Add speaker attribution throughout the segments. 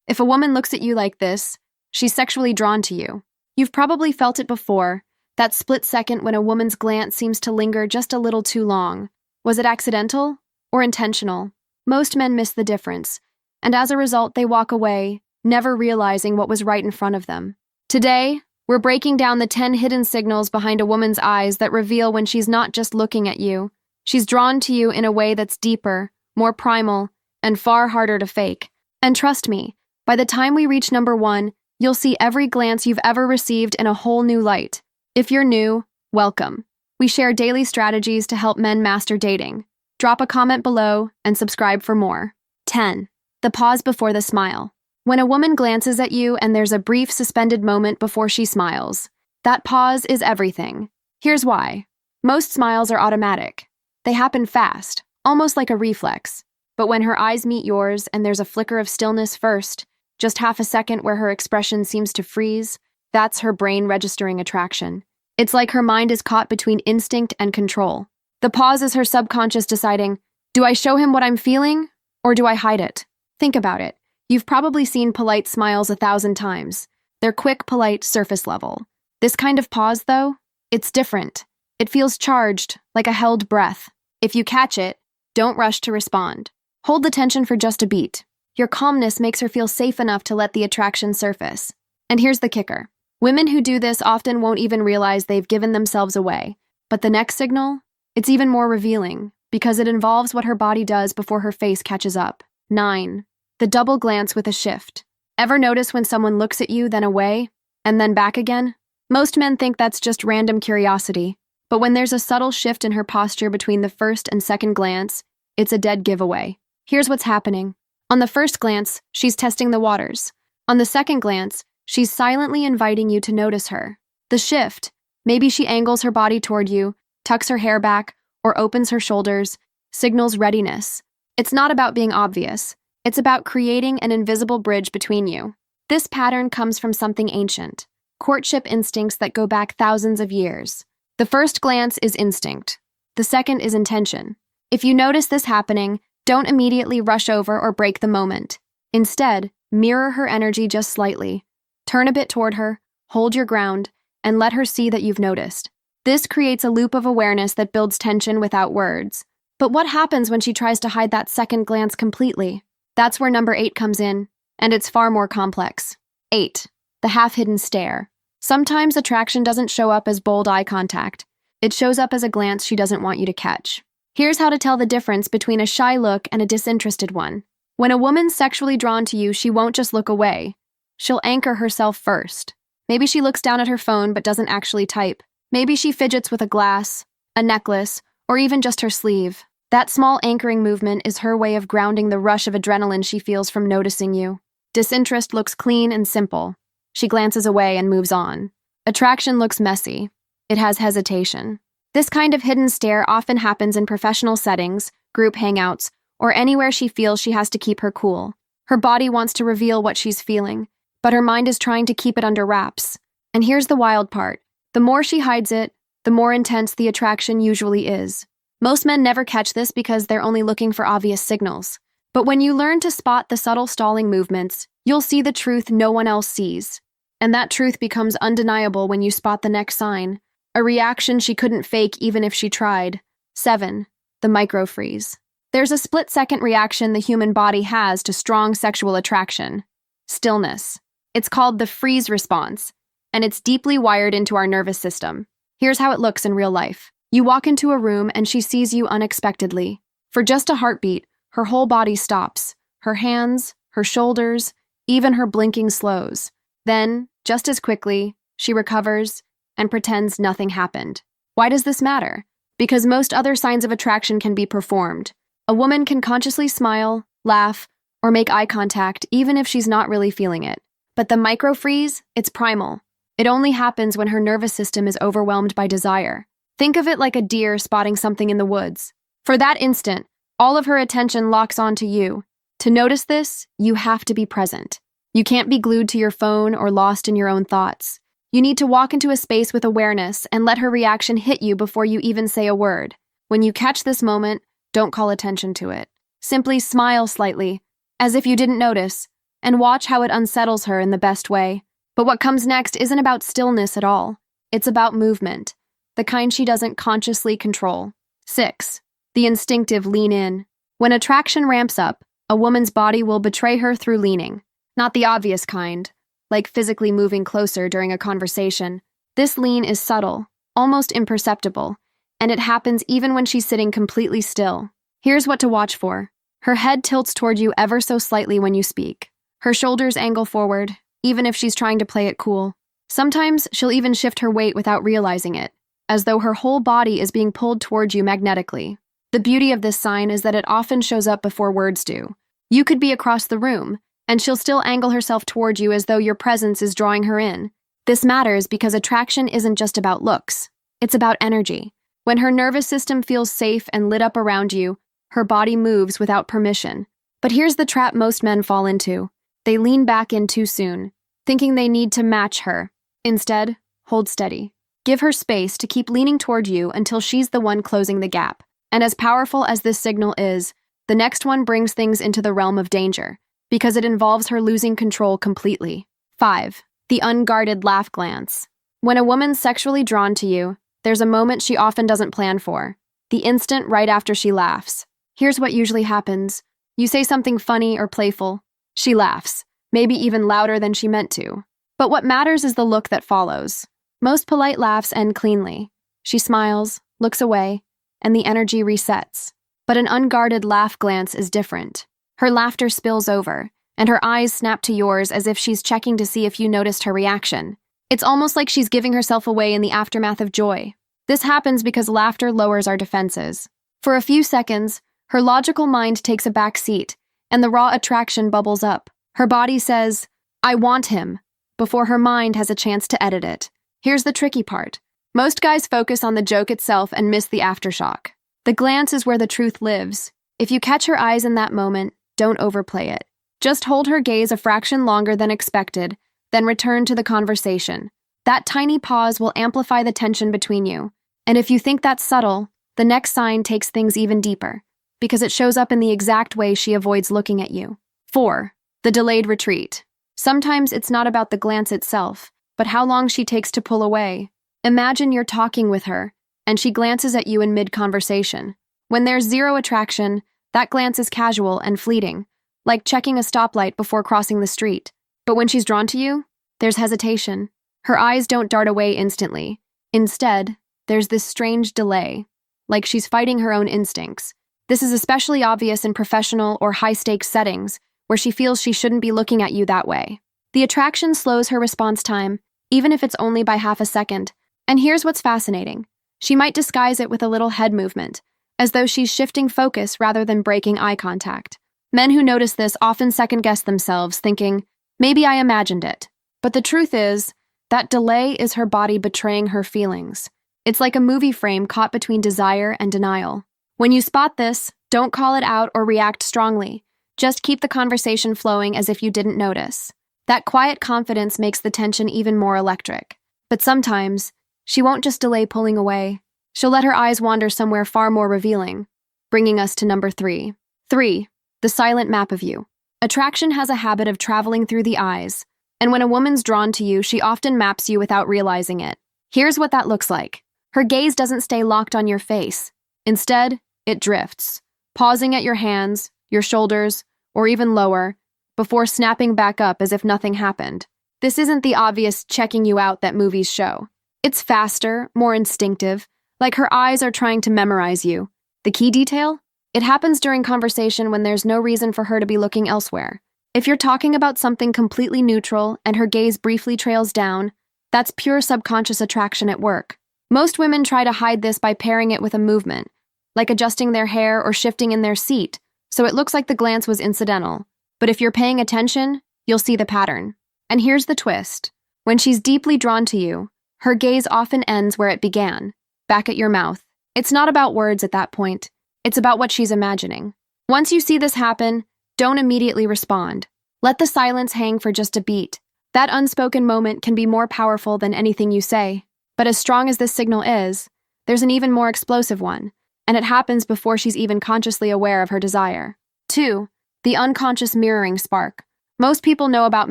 Speaker 1: If a woman looks at you like this, she's sexually drawn to you. You've probably felt it before, that split second when a woman's glance seems to linger just a little too long. Was it accidental or intentional? Most men miss the difference, and as a result, they walk away, never realizing what was right in front of them. Today, we're breaking down the 10 hidden signals behind a woman's eyes that reveal when she's not just looking at you. She's drawn to you in a way that's deeper, more primal, and far harder to fake. And trust me, by the time we reach number 1, you'll see every glance you've ever received in a whole new light. If you're new, welcome. We share daily strategies to help men master dating. Drop a comment below and subscribe for more. 10. The pause before the smile. When a woman glances at you and there's a brief suspended moment before she smiles, that pause is everything. Here's why. Most smiles are automatic. They happen fast, almost like a reflex. But when her eyes meet yours and there's a flicker of stillness first, just half a second where her expression seems to freeze, that's her brain registering attraction. It's like her mind is caught between instinct and control. The pause is her subconscious deciding, do I show him what I'm feeling, or do I hide it? Think about it. You've probably seen polite smiles 1,000 times. They're quick, polite, surface level. This kind of pause, though, it's different. It feels charged, like a held breath. If you catch it, don't rush to respond. Hold the tension for just a beat. Your calmness makes her feel safe enough to let the attraction surface. And here's the kicker. Women who do this often won't even realize they've given themselves away. But the next signal? It's even more revealing, because it involves what her body does before her face catches up. 9. The double glance with a shift. Ever notice when someone looks at you, then away, and then back again? Most men think that's just random curiosity. But when there's a subtle shift in her posture between the first and second glance, it's a dead giveaway. Here's what's happening. On the first glance, she's testing the waters. On the second glance, she's silently inviting you to notice her. The shift, maybe she angles her body toward you, tucks her hair back, or opens her shoulders, signals readiness. It's not about being obvious. It's about creating an invisible bridge between you. This pattern comes from something ancient, courtship instincts that go back thousands of years. The first glance is instinct. The second is intention. If you notice this happening, don't immediately rush over or break the moment. Instead, mirror her energy just slightly. Turn a bit toward her, hold your ground, and let her see that you've noticed. This creates a loop of awareness that builds tension without words. But what happens when she tries to hide that second glance completely? That's where number 8 comes in, and it's far more complex. 8. The half-hidden stare. Sometimes attraction doesn't show up as bold eye contact. It shows up as a glance she doesn't want you to catch. Here's how to tell the difference between a shy look and a disinterested one. When a woman's sexually drawn to you, she won't just look away. She'll anchor herself first. Maybe she looks down at her phone but doesn't actually type. Maybe she fidgets with a glass, a necklace, or even just her sleeve. That small anchoring movement is her way of grounding the rush of adrenaline she feels from noticing you. Disinterest looks clean and simple. She glances away and moves on. Attraction looks messy. It has hesitation. This kind of hidden stare often happens in professional settings, group hangouts, or anywhere she feels she has to keep her cool. Her body wants to reveal what she's feeling, but her mind is trying to keep it under wraps. And here's the wild part. The more she hides it, the more intense the attraction usually is. Most men never catch this because they're only looking for obvious signals. But when you learn to spot the subtle stalling movements, you'll see the truth no one else sees. And that truth becomes undeniable when you spot the next sign. A reaction she couldn't fake even if she tried. 7. The micro-freeze. There's a split-second reaction the human body has to strong sexual attraction. Stillness. It's called the freeze response, and it's deeply wired into our nervous system. Here's how it looks in real life. You walk into a room and she sees you unexpectedly. For just a heartbeat, her whole body stops. Her hands, her shoulders, even her blinking slows. Then, just as quickly, she recovers and pretends nothing happened. Why does this matter? Because most other signs of attraction can be performed. A woman can consciously smile, laugh, or make eye contact even if she's not really feeling it. But the micro-freeze, it's primal. It only happens when her nervous system is overwhelmed by desire. Think of it like a deer spotting something in the woods. For that instant, all of her attention locks onto you. To notice this, you have to be present. You can't be glued to your phone or lost in your own thoughts. You need to walk into a space with awareness and let her reaction hit you before you even say a word. When you catch this moment, don't call attention to it. Simply smile slightly, as if you didn't notice, and watch how it unsettles her in the best way. But what comes next isn't about stillness at all. It's about movement, the kind she doesn't consciously control. 6. The instinctive lean in. When attraction ramps up, a woman's body will betray her through leaning. Not the obvious kind, like physically moving closer during a conversation. This lean is subtle, almost imperceptible, and it happens even when she's sitting completely still. Here's what to watch for. Her head tilts toward you ever so slightly when you speak. Her shoulders angle forward, even if she's trying to play it cool. Sometimes she'll even shift her weight without realizing it, as though her whole body is being pulled toward you magnetically. The beauty of this sign is that it often shows up before words do. You could be across the room, and she'll still angle herself toward you as though your presence is drawing her in. This matters because attraction isn't just about looks. It's about energy. When her nervous system feels safe and lit up around you, her body moves without permission. But here's the trap most men fall into. They lean back in too soon, thinking they need to match her. Instead, hold steady. Give her space to keep leaning toward you until she's the one closing the gap. And as powerful as this signal is, the next one brings things into the realm of danger, because it involves her losing control completely. 5. The unguarded laugh glance. When a woman's sexually drawn to you, there's a moment she often doesn't plan for. The instant right after she laughs. Here's what usually happens. You say something funny or playful. She laughs, maybe even louder than she meant to. But what matters is the look that follows. Most polite laughs end cleanly. She smiles, looks away, and the energy resets. But an unguarded laugh glance is different. Her laughter spills over, and her eyes snap to yours as if she's checking to see if you noticed her reaction. It's almost like she's giving herself away in the aftermath of joy. This happens because laughter lowers our defenses. For a few seconds, her logical mind takes a back seat, and the raw attraction bubbles up. Her body says, "I want him," before her mind has a chance to edit it. Here's the tricky part. Most guys focus on the joke itself and miss the aftershock. The glance is where the truth lives. If you catch her eyes in that moment, don't overplay it. Just hold her gaze a fraction longer than expected, then return to the conversation. That tiny pause will amplify the tension between you. And if you think that's subtle, the next sign takes things even deeper, because it shows up in the exact way she avoids looking at you. 4. The delayed retreat. Sometimes it's not about the glance itself, but how long she takes to pull away. Imagine you're talking with her, and she glances at you in mid-conversation. When there's zero attraction, that glance is casual and fleeting, like checking a stoplight before crossing the street. But when she's drawn to you, there's hesitation. Her eyes don't dart away instantly. Instead, there's this strange delay, like she's fighting her own instincts. This is especially obvious in professional or high-stakes settings, where she feels she shouldn't be looking at you that way. The attraction slows her response time, even if it's only by half a second. And here's what's fascinating. She might disguise it with a little head movement, as though she's shifting focus rather than breaking eye contact. Men who notice this often second-guess themselves, thinking, maybe I imagined it. But the truth is, that delay is her body betraying her feelings. It's like a movie frame caught between desire and denial. When you spot this, don't call it out or react strongly. Just keep the conversation flowing as if you didn't notice. That quiet confidence makes the tension even more electric. But sometimes, she won't just delay pulling away. She'll let her eyes wander somewhere far more revealing, bringing us to number 3. 3. The silent map of you. Attraction has a habit of traveling through the eyes, and when a woman's drawn to you, she often maps you without realizing it. Here's what that looks like. Her gaze doesn't stay locked on your face. Instead, it drifts, pausing at your hands, your shoulders, or even lower, before snapping back up as if nothing happened. This isn't the obvious checking you out that movies show. It's faster, more instinctive, like her eyes are trying to memorize you. The key detail? It happens during conversation when there's no reason for her to be looking elsewhere. If you're talking about something completely neutral and her gaze briefly trails down, that's pure subconscious attraction at work. Most women try to hide this by pairing it with a movement, like adjusting their hair or shifting in their seat, so it looks like the glance was incidental. But if you're paying attention, you'll see the pattern. And here's the twist. When she's deeply drawn to you, her gaze often ends where it began, back at your mouth. It's not about words at that point. It's about what she's imagining. Once you see this happen, don't immediately respond. Let the silence hang for just a beat. That unspoken moment can be more powerful than anything you say. But as strong as this signal is, there's an even more explosive one, and it happens before she's even consciously aware of her desire. 2. The unconscious mirroring spark. Most people know about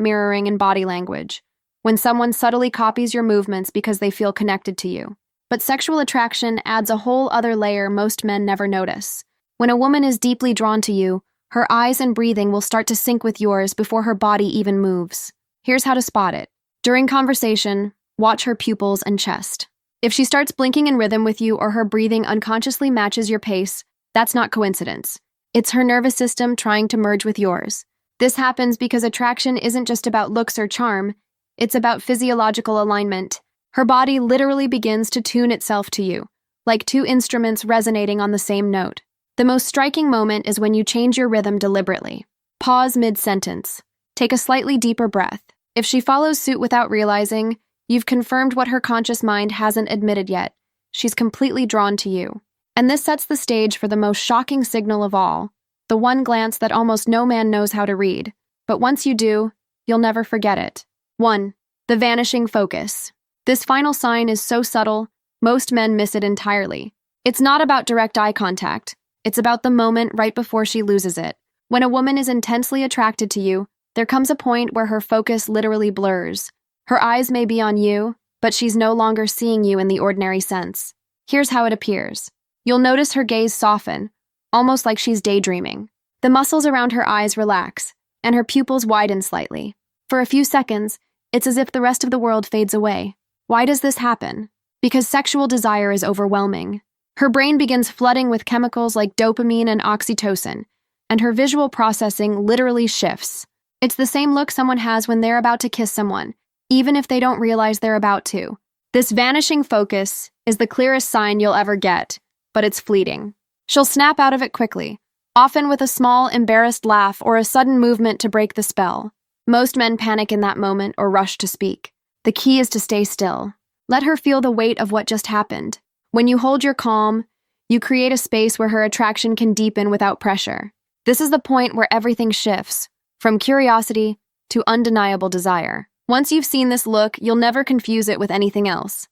Speaker 1: mirroring and body language, when someone subtly copies your movements because they feel connected to you. But sexual attraction adds a whole other layer most men never notice. When a woman is deeply drawn to you, her eyes and breathing will start to sync with yours before her body even moves. Here's how to spot it. During conversation, watch her pupils and chest. If she starts blinking in rhythm with you or her breathing unconsciously matches your pace, that's not coincidence. It's her nervous system trying to merge with yours. This happens because attraction isn't just about looks or charm, it's about physiological alignment. Her body literally begins to tune itself to you, like two instruments resonating on the same note. The most striking moment is when you change your rhythm deliberately. Pause mid-sentence. Take a slightly deeper breath. If she follows suit without realizing, you've confirmed what her conscious mind hasn't admitted yet. She's completely drawn to you. And this sets the stage for the most shocking signal of all, the one glance that almost no man knows how to read. But once you do, you'll never forget it. 1. The vanishing focus. This final sign is so subtle, most men miss it entirely. It's not about direct eye contact. It's about the moment right before she loses it. When a woman is intensely attracted to you, there comes a point where her focus literally blurs. Her eyes may be on you, but she's no longer seeing you in the ordinary sense. Here's how it appears. You'll notice her gaze soften, almost like she's daydreaming. The muscles around her eyes relax, and her pupils widen slightly. For a few seconds, it's as if the rest of the world fades away. Why does this happen? Because sexual desire is overwhelming. Her brain begins flooding with chemicals like dopamine and oxytocin, and her visual processing literally shifts. It's the same look someone has when they're about to kiss someone, even if they don't realize they're about to. This vanishing focus is the clearest sign you'll ever get, but it's fleeting. She'll snap out of it quickly, often with a small, embarrassed laugh or a sudden movement to break the spell. Most men panic in that moment or rush to speak. The key is to stay still. Let her feel the weight of what just happened. When you hold your calm, you create a space where her attraction can deepen without pressure. This is the point where everything shifts, from curiosity to undeniable desire. Once you've seen this look, you'll never confuse it with anything else.